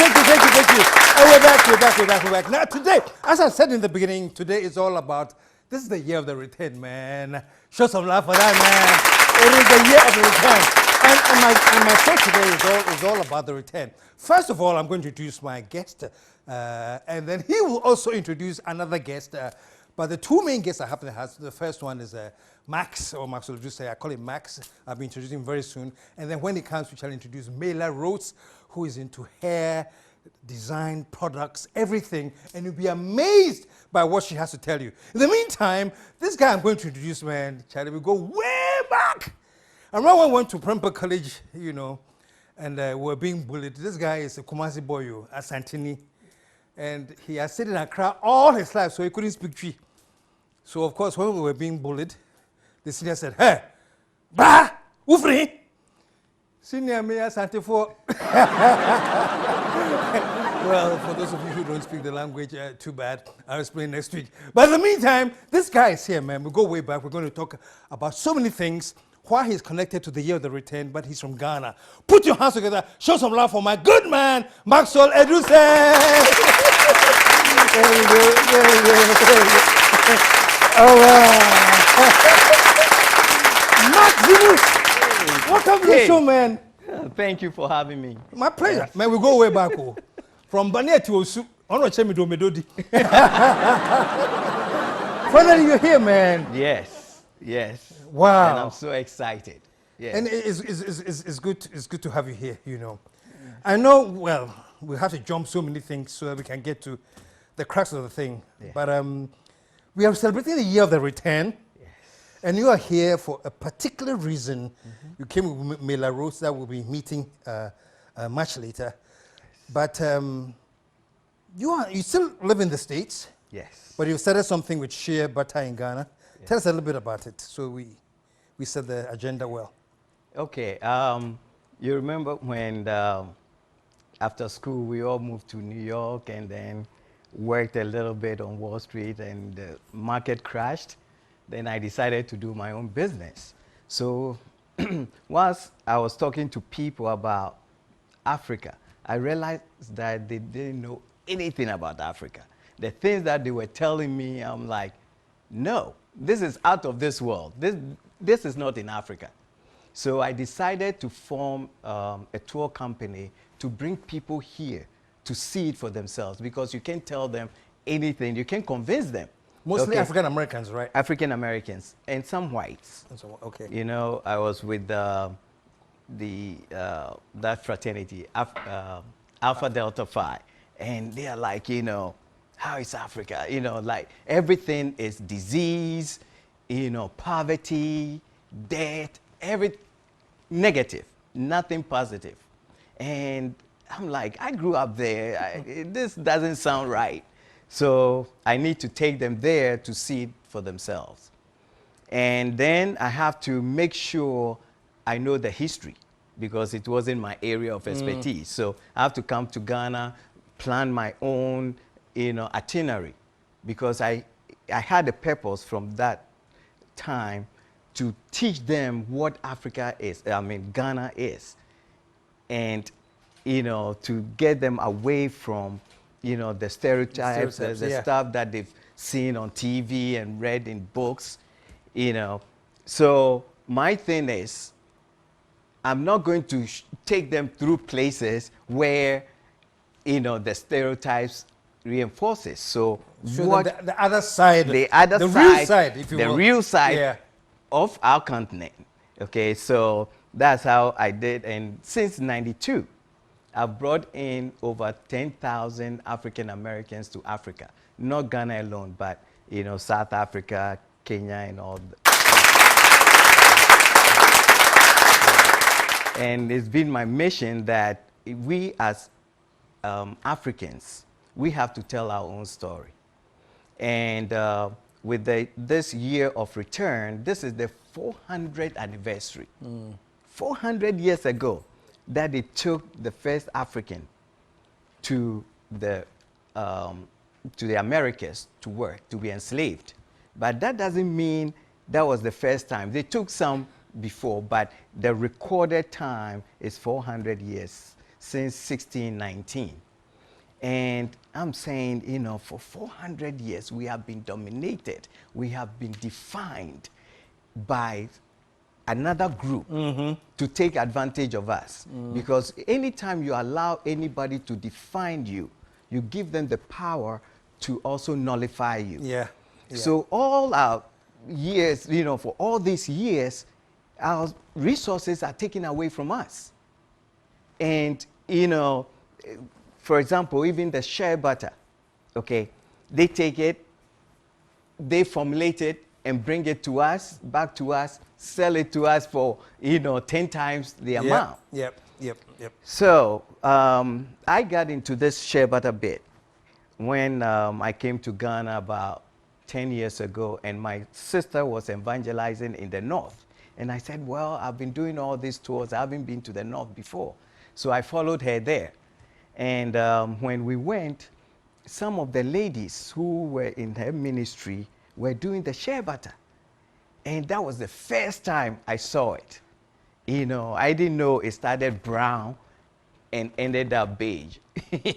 thank you. And we're back. Now today, as I said in the beginning, today is all about, this is the year of the return, man. Show some love for that, man. It is the year of the return. And my show today is all about the return. First of all, I'm going to introduce my guest, and then he will also introduce another guest. But the two main guests I have in the house, the first one is Maxwell Edusei. I call him Max. I'll be introducing him very soon. And then when he comes, we shall introduce Mela Rhodes, who is into hair, design, products, everything. And you'll be amazed by what she has to tell you. In the meantime, this guy I'm going to introduce, man, Charlie, we go way back. I remember when I went to Prempeh College, you know, and we were being bullied. This guy is a Kumasi boy, a Santini. And he has stayed in Accra all his life, so he couldn't speak Twi. So, of course, when we were being bullied, the senior said, "Hey, bah, ufri." Senior me Asante for. Well, for those of you who don't speak the language, too bad. I'll explain next week. But in the meantime, this guy is here, man. We go way back. We're going to talk about so many things. Why he's connected to the year of the return, but he's from Ghana. Put your hands together. Show some love for my good man, Maxwell Edusei. All right. Max, welcome to the show, man. Thank you for having me. My pleasure. Yes. Man, we go way back. From Bania to Osu. Finally, you're here, man. Yes. Wow. And I'm so excited. Yes. And it's good to have you here, you know. Yeah. I know, well, we have to jump so many things so that we can get to the crux of the thing. Yeah. But we are celebrating the year of the return. Yes. And you are here for a particular reason. Mm-hmm. You came with Mela Rhodes that we'll be meeting much later. Yes. But you still live in the States. Yes. But you started something with shea butter in Ghana. Yes. Tell us a little bit about it so we set the agenda well. Okay. You remember when after school we all moved to New York and then worked a little bit on Wall Street and the market crashed. Then I decided to do my own business. So once I was talking to people about Africa, I realized that they didn't know anything about Africa. The things that they were telling me, I'm like, no, this is out of this world. This is not in Africa. So I decided to form a tour company to bring people here to see it for themselves, because you can't tell them anything. You can't convince them. Mostly African Americans, right? African Americans and some whites. Okay. You know, I was with that fraternity, Alpha Delta Phi, and they are like, you know, how is Africa? You know, like everything is disease, you know, poverty, debt, every negative, nothing positive. And I'm like, I grew up there. This doesn't sound right. So I need to take them there to see it for themselves. And then I have to make sure I know the history, because it wasn't my area of expertise. So I have to come to Ghana, plan my own, you know, itinerary, because I had a purpose from that time to teach them what Africa is, Ghana is, and, you know, to get them away from, you know, the stereotypes, the stuff that they've seen on TV and read in books, you know. So my thing is, I'm not going to take them through places where, you know, the stereotypes reinforces. So what the other side, the real side, if you will. The real side of our continent. Okay, so that's how I did. And since '92, I've brought in over 10,000 African Americans to Africa. Not Ghana alone, but, you know, South Africa, Kenya, and all. And it's been my mission that we as Africans, we have to tell our own story. And with this year of return, this is the 400th anniversary. 400 years ago that they took the first African to the Americas to work, to be enslaved. But that doesn't mean that was the first time. They took some before, but the recorded time is 400 years, since 1619. And I'm saying, you know, for 400 years, we have been dominated. We have been defined by another group to take advantage of us. Because anytime you allow anybody to define you, you give them the power to also nullify you. Yeah. Yeah. So all our years, you know, for all these years, our resources are taken away from us. And, you know, for example, even the shea butter, okay, they take it, they formulate it and bring it to us, back to us, sell it to us for, you know, 10 times the amount. Yep. So I got into this shea butter bit when I came to Ghana about 10 years ago, and my sister was evangelizing in the north. And I said, well, I've been doing all these tours. I haven't been to the north before. So I followed her there. And when we went, some of the ladies who were in her ministry were doing the shea butter. And that was the first time I saw it. You know, I didn't know it started brown and ended up beige,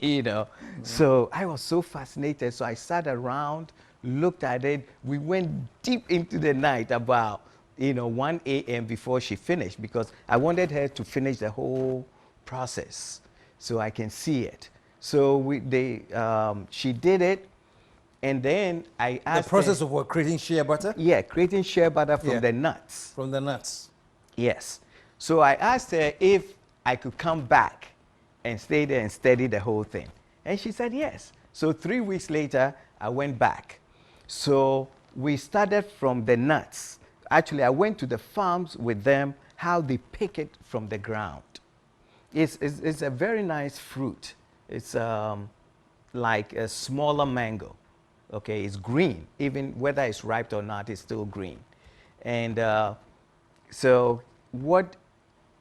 you know. So I was so fascinated. So I sat around, looked at it. We went deep into the night about, you know, 1 a.m. before she finished, because I wanted her to finish the whole process so I can see it. So she did it, and then I asked The process her, of what, creating shea butter? yeah, creating shea butter from the nuts. From the nuts. Yes. So I asked her if I could come back and stay there and study the whole thing. And she said yes. So 3 weeks later, I went back. So we started from the nuts. Actually, I went to the farms with them, how they pick it from the ground. It's a very nice fruit. It's like a smaller mango. Okay, it's green. Even whether it's ripe or not, it's still green. And so what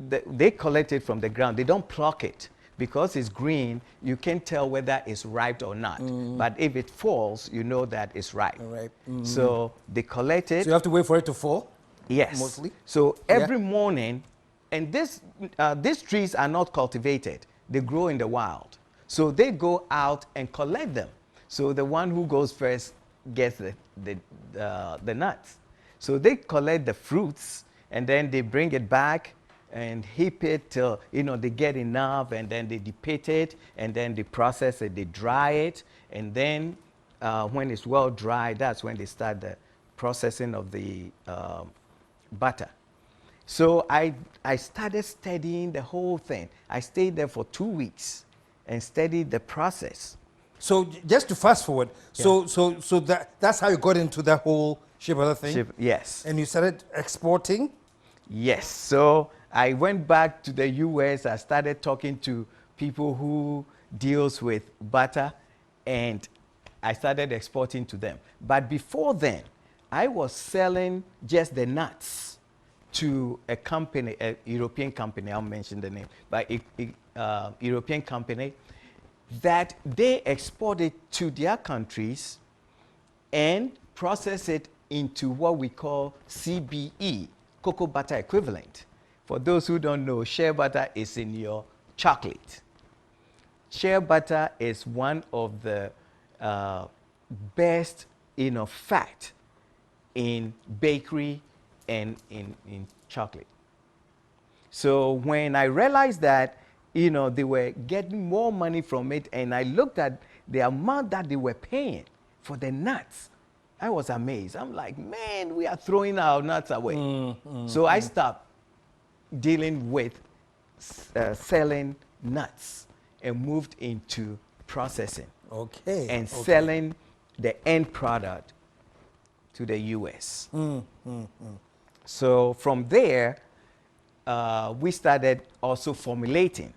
they collect it from the ground. They don't pluck it. Because it's green, you can't tell whether it's ripe or not. But if it falls, you know that it's ripe. Right. So they collect it. So you have to wait for it to fall? Yes. Mostly? So every morning, and these trees are not cultivated. They grow in the wild. So they go out and collect them. So the one who goes first gets the nuts. So they collect the fruits, and then they bring it back and heap it till, you know, they get enough, and then they depit it, and then they process it, they dry it, and then when it's well dried, that's when they start the processing of the butter. So I started studying the whole thing. I stayed there for 2 weeks and studied the process. So just to fast forward, so that's how you got into that whole shea butter thing? Yes. And you started exporting? Yes. So I went back to the US. I started talking to people who deals with butter, and I started exporting to them. But before then, I was selling just the nuts to a company, a European company, I'll mention the name, but a European company that they export it to their countries and process it into what we call CBE, cocoa butter equivalent. For those who don't know, shea butter is in your chocolate. Shea butter is one of the best, you know, fat in bakery and in chocolate. So when I realized that, you know, they were getting more money from it, and I looked at the amount that they were paying for the nuts, I was amazed. I'm like, man, we are throwing our nuts away. So I stopped dealing with selling nuts and moved into processing. Okay. And selling the end product to the US. So from there, we started also formulating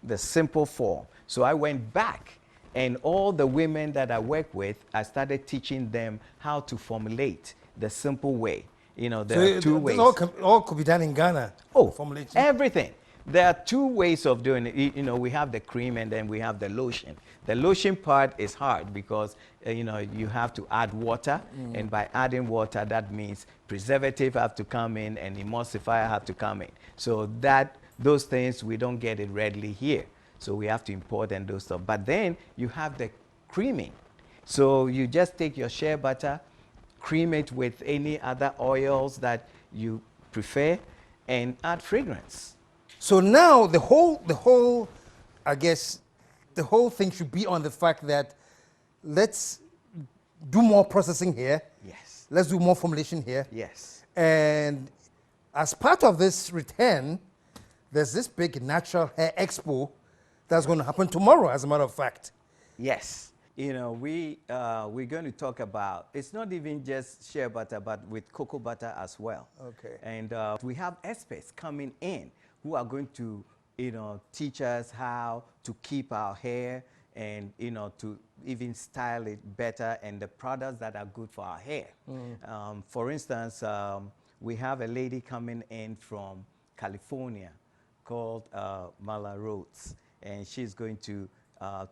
the simple form. So I went back, and all the women that I work with, I started teaching them how to formulate the simple way. You know, there are two ways. All could be done in Ghana. Oh, formulation. everything. There are 2 ways of doing it. You know, we have the cream, and then we have the lotion. The lotion part is hard because, you know, you have to add water. And by adding water, that means preservative have to come in and emulsifier have to come in. So those things, we don't get it readily here. So we have to import and those stuff. But then you have the creaming. So you just take your shea butter, cream it with any other oils that you prefer, and add fragrance. So now the whole, I guess, the whole thing should be on the fact that let's do more processing here. Yes. Let's do more formulation here. Yes. And as part of this return, there's this big natural hair expo that's going to happen tomorrow, as a matter of fact. Yes. You know, we're going to talk about, it's not even just shea butter, but with cocoa butter as well. Okay. And we have experts coming in who are going to, you know, teach us how to keep our hair and, you know, to even style it better and the products that are good for our hair. For instance, we have a lady coming in from California called Mala Rhodes, and she's going to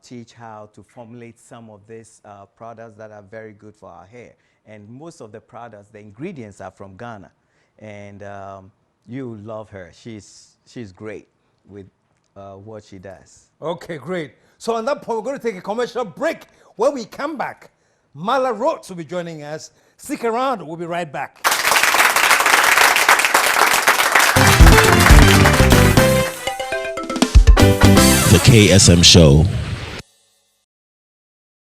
teach how to formulate some of these products that are very good for our hair. And most of the products, the ingredients are from Ghana. And you love her. She's great with what she does. Okay, great. So on that point, we're going to take a commercial break. When we come back, Mala Rhodes will be joining us. Stick around. We'll be right back. The KSM Show.